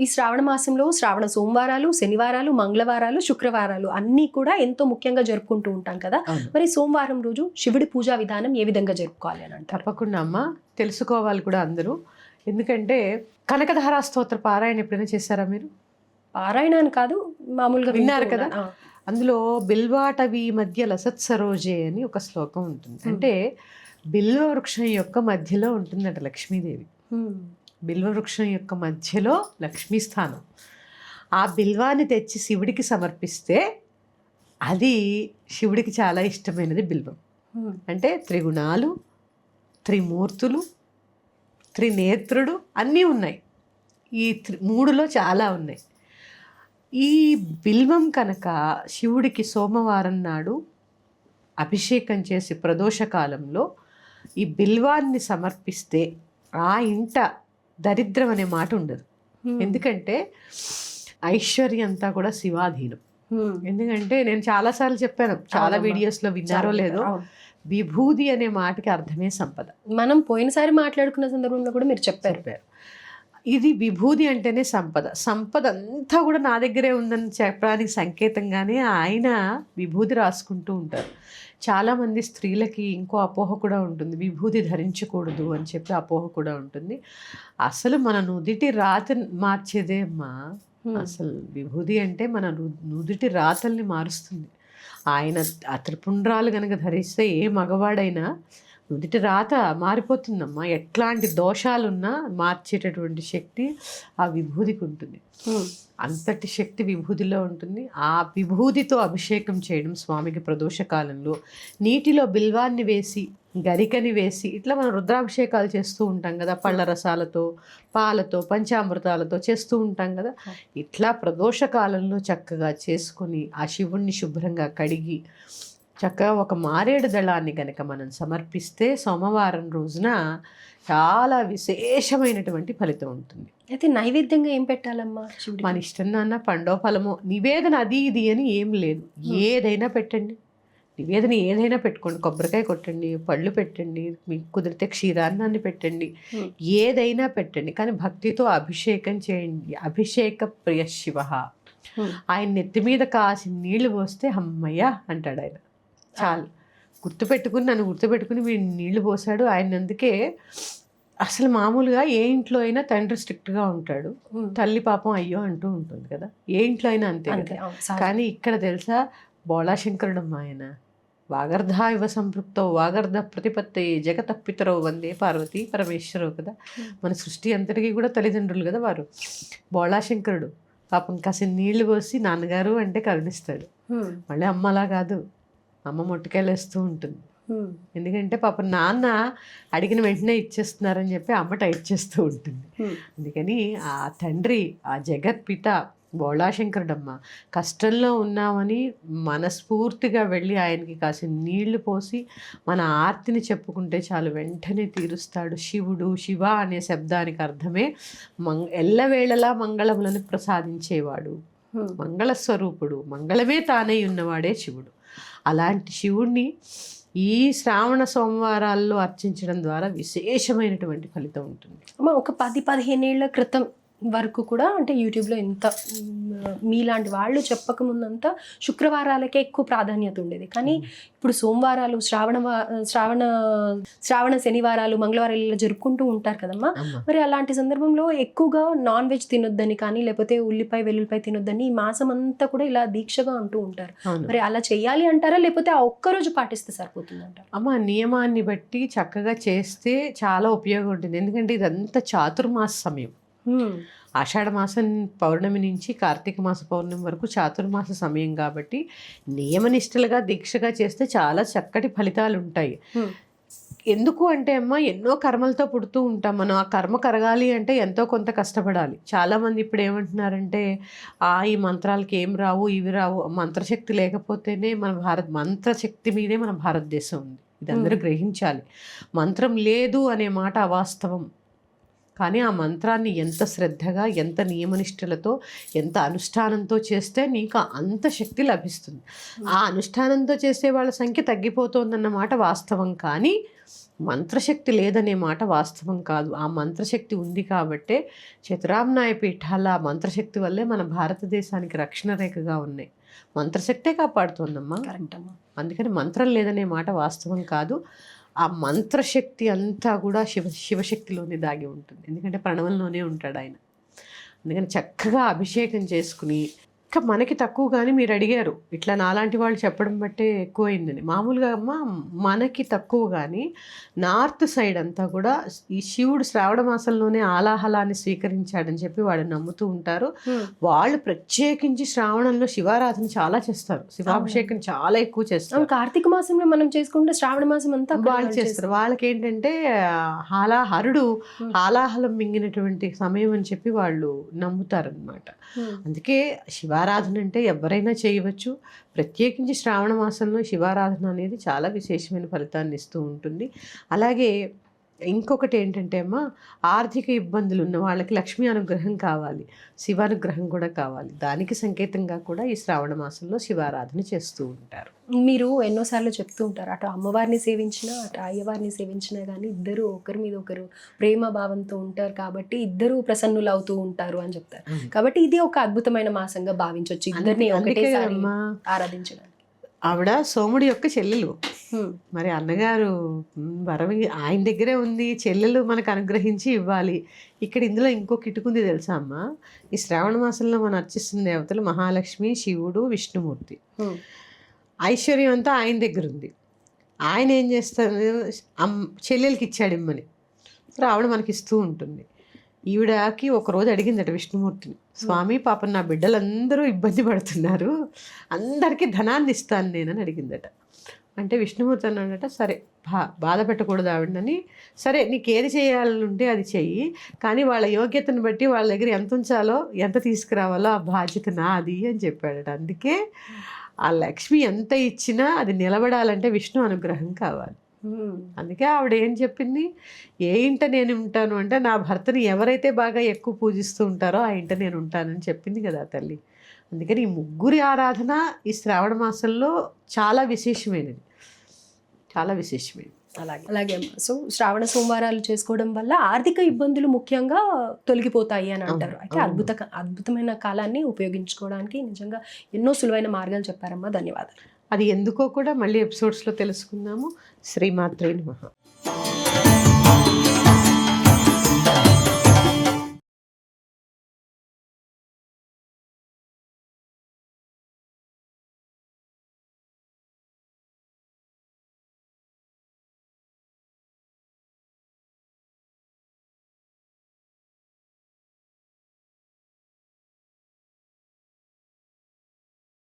ఈ శ్రావణ మాసంలో శ్రావణ సోమవారాలు, శనివారాలు, మంగళవారాలు, శుక్రవారాలు అన్నీ కూడా ఎంతో ముఖ్యంగా జరుపుకుంటూ ఉంటాం కదా. అవును. మరి సోమవారం రోజు శివుడి పూజా విధానం ఏ విధంగా జరుపుకోవాలి అని అంటారు? తప్పకుండా అమ్మ, తెలుసుకోవాలి కూడా అందరూ. ఎందుకంటే కనకధారా స్తోత్ర పారాయణ ఎప్పుడైనా చేశారా మీరు? పారాయణ అని కాదు, మామూలుగా విన్నారు వింటూ కదా. ఉన్నాను. అందులో బిల్వాటవి మధ్య లసత్ సరోజే అని ఒక శ్లోకం ఉంటుంది. అంటే బిల్వ వృక్షం యొక్క మధ్యలో ఉంటుందట లక్ష్మీదేవి. బిల్వ వృక్షం యొక్క మధ్యలో లక్ష్మీ స్థానం. ఆ బిల్వాన్ని తెచ్చి శివుడికి సమర్పిస్తే అది శివుడికి చాలా ఇష్టమైనది బిల్వం. అంటే త్రిగుణాలు, త్రిమూర్తులు, త్రినేత్రుడు అన్నీ ఉన్నాయి. ఈ మూడులో చాలా ఉన్నాయి. ఈ బిల్వం కనుక శివుడికి సోమవారం నాడు అభిషేకం చేసి ప్రదోషకాలంలో ఈ బిల్వాన్ని సమర్పిస్తే ఆ ఇంట దరిద్రం అనే మాట ఉండదు. ఎందుకంటే ఐశ్వర్యం అంతా కూడా శివాధీనం. ఎందుకంటే నేను చాలాసార్లు చెప్పాను, చాలా వీడియోస్లో విన్నారో లేదో, విభూది అనే మాటకి అర్థమే సంపద. మనం పోయినసారి మాట్లాడుకున్న సందర్భంలో కూడా మీరు చెప్పారు. ఇది విభూది అంటేనే సంపద. సంపద అంతా కూడా నా దగ్గరే ఉందని చెప్పడానికి సంకేతంగానే ఆయన విభూది రాసుకుంటూ ఉంటారు. చాలామంది స్త్రీలకి ఇంకో అపోహ కూడా ఉంటుంది, విభూది ధరించకూడదు అని చెప్పి అపోహ కూడా ఉంటుంది. అసలు మన నుదిటి రాత మార్చేదే అమ్మా. అసలు విభూది అంటే మన నుదిటి రాతల్ని మారుస్తుంది. ఆయన త్రిపుండ్రాలు కనుక ధరిస్తే ఏ మగవాడైనా నుదిటి రాత మారిపోతుందమ్మా. ఎట్లాంటి దోషాలున్నా మార్చేటటువంటి శక్తి ఆ విభూదికి ఉంటుంది. అంతటి శక్తి విభూదిలో ఉంటుంది. ఆ విభూదితో అభిషేకం చేయడం స్వామికి ప్రదోషకాలంలో, నీటిలో బిల్వాన్ని వేసి గరికని వేసి ఇట్లా మనం రుద్రాభిషేకాలు చేస్తూ ఉంటాం కదా, పళ్ళ రసాలతో, పాలతో, పంచామృతాలతో చేస్తూ ఉంటాం కదా. ఇట్లా ప్రదోషకాలంలో చక్కగా చేసుకొని ఆ శివుణ్ణి శుభ్రంగా కడిగి చక్కగా ఒక మారేడు దళాన్ని కనుక మనం సమర్పిస్తే సోమవారం రోజున చాలా విశేషమైనటువంటి ఫలితం ఉంటుంది. అయితే నైవేద్యంగా ఏం పెట్టాలమ్మా? మన ఇష్టం నాన్న, పండో ఫలమో, నివేదన అది ఇది అని ఏం లేదు. ఏదైనా పెట్టండి, నివేదన ఏదైనా పెట్టుకోండి. కొబ్బరికాయ కొట్టండి, పళ్ళు పెట్టండి, మీకు కుదిరితే క్షీరాన్నాన్ని పెట్టండి, ఏదైనా పెట్టండి. కానీ భక్తితో అభిషేకం చేయండి. అభిషేక ప్రియ శివ. ఆయన నెత్తి మీద కాసి నీళ్లు పోస్తే అమ్మయ్య అంటాడు ఆయన. చాలు, నన్ను గుర్తుపెట్టుకుని వీడు నీళ్లు పోసాడు ఆయన. అందుకే అసలు మామూలుగా ఏ ఇంట్లో అయినా తండ్రి స్ట్రిక్ట్గా ఉంటాడు, తల్లి పాపం అయ్యో అంటూ ఉంటుంది కదా, ఏ ఇంట్లో అయినా అంతే కదా. కానీ ఇక్కడ తెలుసా, బోళాశంకరుడమ్మ ఆయన. వాగర్ధ ఇవ సంపృక్తో వాగర్ధ ప్రతిపత్తి జగత పితరో వందే పార్వతీ పరమేశ్వరవు కదా. మన సృష్టి అంతటికీ కూడా తల్లిదండ్రులు కదా వారు. బోళాశంకరుడు పాపం కాసిన నీళ్లు పోసి నాన్నగారు అంటే కరుణిస్తాడు. మళ్ళీ అమ్మలా కాదు, అమ్మ మొట్టకాయలేస్తూ ఉంటుంది. ఎందుకంటే పాప నాన్న అడిగిన వెంటనే ఇచ్చేస్తున్నారని చెప్పి అమ్మ టైట్ చేస్తూ ఉంటుంది. అందుకని ఆ తండ్రి, ఆ జగత్పిత బోళాశంకరుడమ్మ, కష్టంలో ఉన్నామని మనస్ఫూర్తిగా వెళ్ళి ఆయనకి కాసిన నీళ్లు పోసి మన ఆర్తిని చెప్పుకుంటే చాలు, వెంటనే తీరుస్తాడు. శివుడు, శివ అనే శబ్దానికి అర్థమే ఎల్లవేళలా మంగళములను ప్రసాదించేవాడు, మంగళస్వరూపుడు, మంగళమే తానై ఉన్నవాడే శివుడు. అలాంటి శివుణ్ణి ఈ శ్రావణ సోమవారాల్లో అర్చించడం ద్వారా విశేషమైనటువంటి ఫలితం ఉంటుంది. ఒక 10-15 ఏళ్ల క్రితం వరకు కూడా అంటే యూట్యూబ్లో ఎంత మీలాంటి వాళ్ళు చెప్పకముందంతా శుక్రవారాలకే ఎక్కువ ప్రాధాన్యత ఉండేది. కానీ ఇప్పుడు సోమవారాలు, శ్రావణ శనివారాలు, మంగళవారాలు ఇలా జరుపుకుంటూ ఉంటారు కదమ్మా. మరి అలాంటి సందర్భంలో ఎక్కువగా నాన్ వెజ్ తినొద్దని కానీ, లేకపోతే ఉల్లిపాయ వెల్లుల్లిపాయ తినొద్దని ఈ మాసం అంతా కూడా ఇలా దీక్షగా అంటూ ఉంటారు. మరి అలా చేయాలి అంటారా, లేకపోతే ఆ ఒక్కరోజు పాటిస్తే సరిపోతుంది అంటారు? అమ్మ, నియమాన్ని బట్టి చక్కగా చేస్తే చాలా ఉపయోగం ఉంటుంది. ఎందుకంటే ఇదంతా చాతుర్మాస సమయం. ఆషాఢ మాసం పౌర్ణమి నుంచి కార్తీక మాస పౌర్ణమి వరకు చాతుర్మాస సమయం కాబట్టి నియమనిష్టలుగా దీక్షగా చేస్తే చాలా చక్కటి ఫలితాలు ఉంటాయి. ఎందుకు అంటే అమ్మ, ఎన్నో కర్మలతో పుడుతూ ఉంటాం మనం. ఆ కర్మ కరగాలి అంటే ఎంతో కొంత కష్టపడాలి. చాలామంది ఇప్పుడు ఏమంటున్నారంటే, ఈ మంత్రాలకి ఏం రావు, ఇవి రావు. మంత్రశక్తి లేకపోతేనే మంత్రశక్తి మీదే మన భారతదేశం ఉంది. ఇది అందరూ గ్రహించాలి. మంత్రం లేదు అనే మాట అవాస్తవం. కానీ ఆ మంత్రాన్ని ఎంత శ్రద్ధగా, ఎంత నియమనిష్టలతో, ఎంత అనుష్ఠానంతో చేస్తే నీకు అంత శక్తి లభిస్తుంది. ఆ అనుష్ఠానంతో చేసే వాళ్ళ సంఖ్య తగ్గిపోతుందన్నమాట వాస్తవం. కానీ మంత్రశక్తి లేదనే మాట వాస్తవం కాదు. ఆ మంత్రశక్తి ఉంది కాబట్టే చతురామ్నాయ పీఠాల ఆ మంత్రశక్తి వల్లే మన భారతదేశానికి రక్షణ రేఖగా ఉన్నాయి. మంత్రశక్తే కాపాడుతుందమ్మా. కరెక్ట్ అమ్మా. అందుకని మంత్రం లేదనే మాట వాస్తవం కాదు. ఆ మంత్రశక్తి అంతా కూడా శివశక్తిలోనే దాగి ఉంటుంది. ఎందుకంటే ప్రణవంలోనే ఉంటాడు ఆయన. అందుకని చక్కగా అభిషేకం చేసుకుని, ఇంకా మనకి తక్కువ కానీ మీరు అడిగారు ఇట్లా నాలాంటి వాళ్ళు చెప్పడం బట్టే ఎక్కువైందని. మామూలుగా అమ్మ మనకి తక్కువ కానీ నార్త్ సైడ్ అంతా కూడా ఈ శివుడు శ్రావణ మాసంలోనే ఆలాహలాన్ని స్వీకరించాడని చెప్పి వాళ్ళు నమ్ముతూ ఉంటారు. వాళ్ళు ప్రత్యేకించి శ్రావణంలో శివారాధన చాలా చేస్తారు, శివాభిషేకం చాలా ఎక్కువ చేస్తారు. కార్తీక మాసంలో మనం చేసుకుంటే శ్రావణ మాసం అంతా వాళ్ళు చేస్తారు. వాళ్ళకి ఏంటంటే హరుడు హాలాహలం మింగినటువంటి సమయం అని చెప్పి వాళ్ళు నమ్ముతారనమాట. అందుకే శివారాధన అంటే ఎవరైనా చేయవచ్చు. ప్రత్యేకించి శ్రావణ మాసంలో శివారాధన అనేది చాలా విశేషమైన ఫలితాన్ని ఇస్తూ ఉంటుంది. అలాగే ఇంకొకటి ఏంటంటే అమ్మా, ఆర్థిక ఇబ్బందులు ఉన్న వాళ్ళకి లక్ష్మీ అనుగ్రహం కావాలి, శివానుగ్రహం కూడా కావాలి. దానికి సంకేతంగా కూడా ఈ శ్రావణ మాసంలో శివారాధన చేస్తూ ఉంటారు. మీరు ఎన్నోసార్లు చెప్తూ ఉంటారు, అటు అమ్మవారిని సేవించినా అటు అయ్యవారిని సేవించినా కానీ ఇద్దరు ఒకరి మీద ఒకరు ప్రేమ భావంతో ఉంటారు కాబట్టి ఇద్దరు ప్రసన్నులు అవుతూ ఉంటారు అని చెప్తారు. కాబట్టి ఇది ఒక అద్భుతమైన మాసంగా భావించవచ్చు ఇద్దరిని ఒకటేసారి ఆరాధించడానికి. ఆవిడ సోముడి యొక్క చెల్లెలు. మరి అన్నగారు వరం ఆయన దగ్గరే ఉంది, చెల్లెలు మనకు అనుగ్రహించి ఇవ్వాలి. ఇక్కడ ఇందులో ఇంకొక ఇటుకుంది తెలుసా అమ్మ, ఈ శ్రావణ మాసంలో మనం అర్చిస్తున్న దేవతలు మహాలక్ష్మి, శివుడు, విష్ణుమూర్తి. ఐశ్వర్యం అంతా ఆయన దగ్గర ఉంది. ఆయన ఏం చేస్తారు, చెల్లెలకి ఇచ్చాడు ఇమ్మని, ఆవిడ మనకి ఇస్తూ ఉంటుంది. ఈవిడకి ఒకరోజు అడిగిందట విష్ణుమూర్తిని, స్వామి పాపం నా బిడ్డలందరూ ఇబ్బంది పడుతున్నారు, అందరికీ ధనాన్ని ఇస్తాను నేనని అడిగిందట. అంటే విష్ణుమూర్తి అన్నాడట, సరే బాధ పెట్టకూడదు ఆవిడని, సరే నీకు ఏది చేయాలంటే అది చెయ్యి, కానీ వాళ్ళ యోగ్యతను బట్టి వాళ్ళ దగ్గర ఎంత ఉంచాలో ఎంత తీసుకురావాలో ఆ బాధ్యత నాది అని చెప్పాడట. అందుకే ఆ లక్ష్మి ఎంత ఇచ్చినా అది నిలబడాలంటే విష్ణు అనుగ్రహం కావాలి. అందుకే ఆవిడ ఏం చెప్పింది, ఏ ఇంట నేను ఉంటాను అంటే నా భర్తని ఎవరైతే బాగా ఎక్కువ పూజిస్తూ ఉంటారో ఆ ఇంట నేను ఉంటానని చెప్పింది కదా తల్లి. అందుకని ఈ ముగ్గురి ఆరాధన ఈ శ్రావణ మాసంలో చాలా విశేషమైనది, చాలా విశేషమైనది. అలాగే సో శ్రావణ సోమవారాలు చేసుకోవడం వల్ల ఆర్థిక ఇబ్బందులు ముఖ్యంగా తొలగిపోతాయి అని అంటారు. అయితే అద్భుతమైన కాలాన్ని ఉపయోగించుకోవడానికి నిజంగా ఎన్నో సులువైన మార్గాలు చెప్పారమ్మా. ధన్యవాదాలు. అది ఎందుకో కూడా మళ్ళీ ఎపిసోడ్స్లో తెలుసుకుందాము. శ్రీమాత్రే నమః.